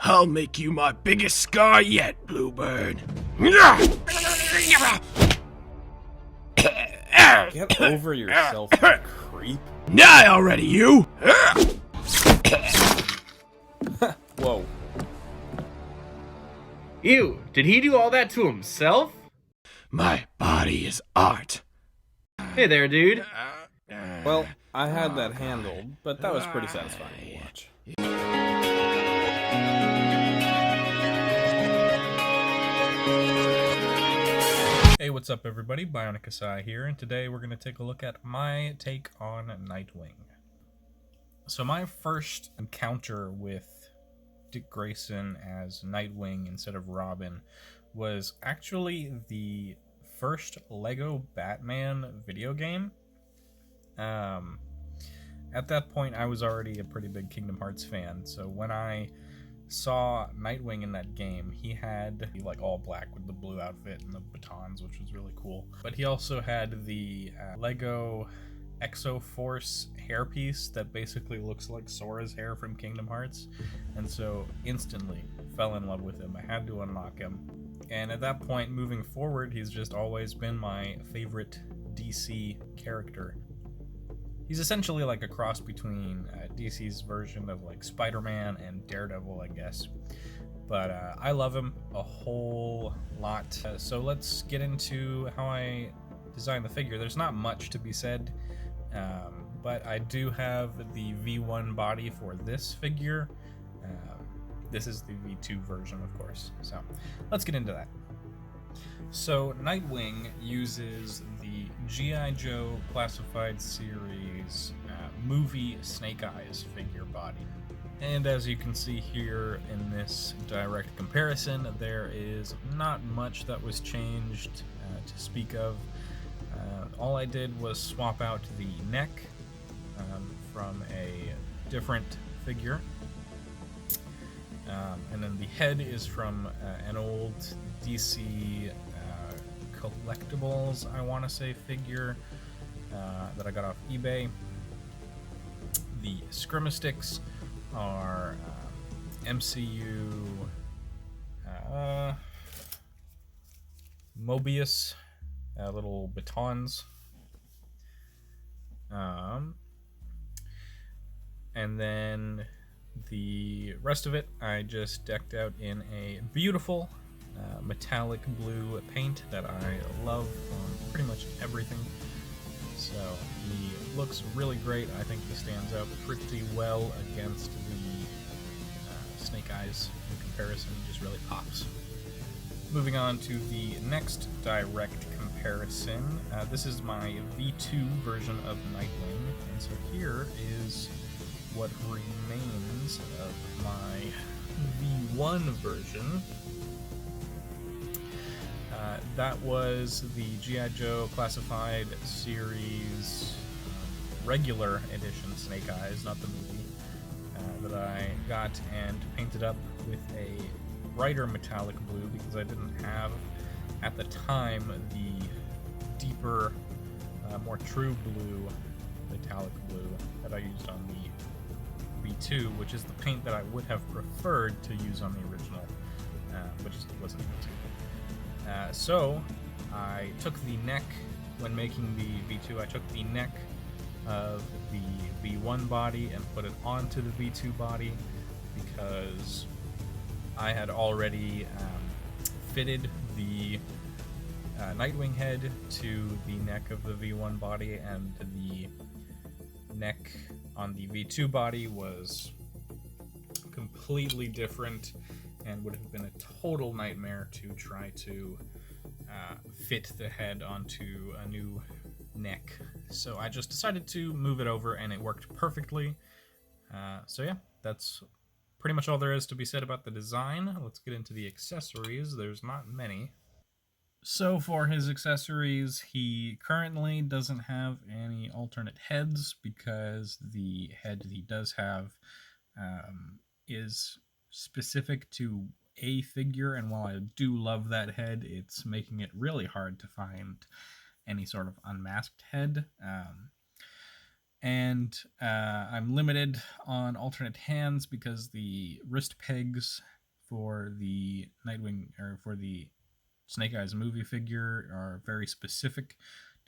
I'll make you my biggest scar yet, Bluebird. Get over yourself, you creep. Die already, you! Whoa. Ew, did he do all that to himself? My body is art. Hey there, dude. Well, I had that handled, but that was pretty satisfying to watch. Hey, what's up everybody? Bionic Asai here, and today we're going to take a look at my take on Nightwing. So my first encounter with Dick Grayson as Nightwing instead of Robin was actually the first Lego Batman video game. At that point, I was already a pretty big Kingdom Hearts fan, so when I saw Nightwing in that game, he had like all black with the blue outfit and the batons, which was really cool. But he also had the Lego Exo-Force hairpiece that basically looks like Sora's hair from Kingdom Hearts, and so instantly fell in love with him. I had to unlock him, and at that point, moving forward, he's just always been my favorite DC character. He's essentially like a cross between DC's version of like Spider-Man and Daredevil, I guess. But I love him a whole lot. So let's get into how I designed the figure. There's not much to be said, but I do have the V1 body for this figure. This is the V2 version, of course. So let's get into that. So Nightwing uses the G.I. Joe Classified Series movie Snake Eyes figure body. And as you can see here in this direct comparison, there is not much that was changed to speak of. All I did was swap out the neck from a different figure. And then the head is from an old DC collectibles, I want to say, figure that I got off eBay. The Scrimmasticks are MCU Mobius little batons. And then the rest of it I just decked out in a beautiful metallic blue paint that I love on pretty much everything. So he looks really great. I think he stands out pretty well against the Snake Eyes in comparison. He just really pops. Moving on to the next direct comparison. This is my V2 version of Nightwing, and so here is what remains of my V1 version. That was the G.I. Joe Classified Series regular edition Snake Eyes, not the movie, that I got and painted up with a brighter metallic blue because I didn't have, at the time, the deeper, more true blue metallic blue that I used on the V2, which is the paint that I would have preferred to use on the original, but just wasn't able to. So I took the neck, when making the V2, I took the neck of the V1 body and put it onto the V2 body because I had already fitted the Nightwing head to the neck of the V1 body, and the neck on the V2 body was completely different and would have been a total nightmare to try to fit the head onto a new neck. So I just decided to move it over, and it worked perfectly. So yeah, that's pretty much all there is to be said about the design. Let's get into the accessories. There's not many. So for his accessories, he currently doesn't have any alternate heads because the head he does have is specific to a figure, and while I do love that head, it's making it really hard to find any sort of unmasked head. And I'm limited on alternate hands because the wrist pegs for the Nightwing, or for the Snake Eyes movie figure, are very specific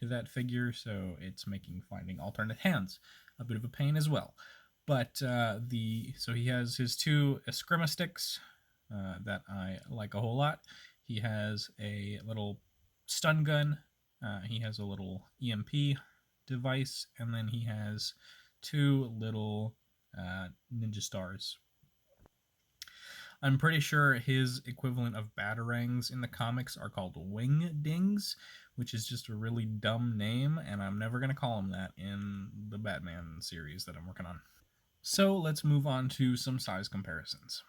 to that figure, so it's making finding alternate hands a bit of a pain as well. But so he has his two Eskrima sticks that I like a whole lot. He has a little stun gun. He has a little EMP device, and then he has two little ninja stars. I'm pretty sure his equivalent of batarangs in the comics are called wing dings, which is just a really dumb name, and I'm never going to call him that in the Batman series that I'm working on. So let's move on to some size comparisons.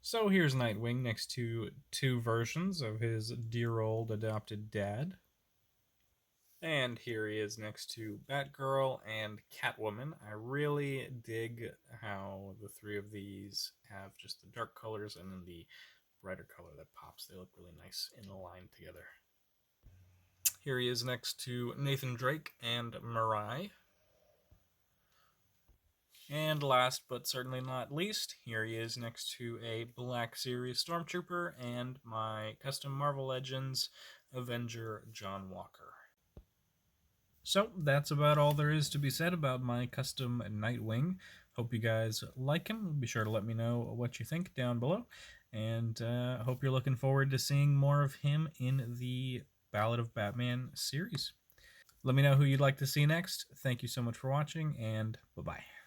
So here's Nightwing next to two versions of his dear old adopted dad. And here he is next to Batgirl and Catwoman. I really dig how the three of these have just the dark colors and then the brighter color that pops. They look really nice in a line together. Here he is next to Nathan Drake and Mirai. And last but certainly not least, here he is next to a Black Series Stormtrooper and my custom Marvel Legends Avenger John Walker. So that's about all there is to be said about my custom Nightwing. Hope you guys like him. Be sure to let me know what you think down below. And hope you're looking forward to seeing more of him in the Ballad of Batman series. Let me know who you'd like to see next. Thank you so much for watching, and bye-bye.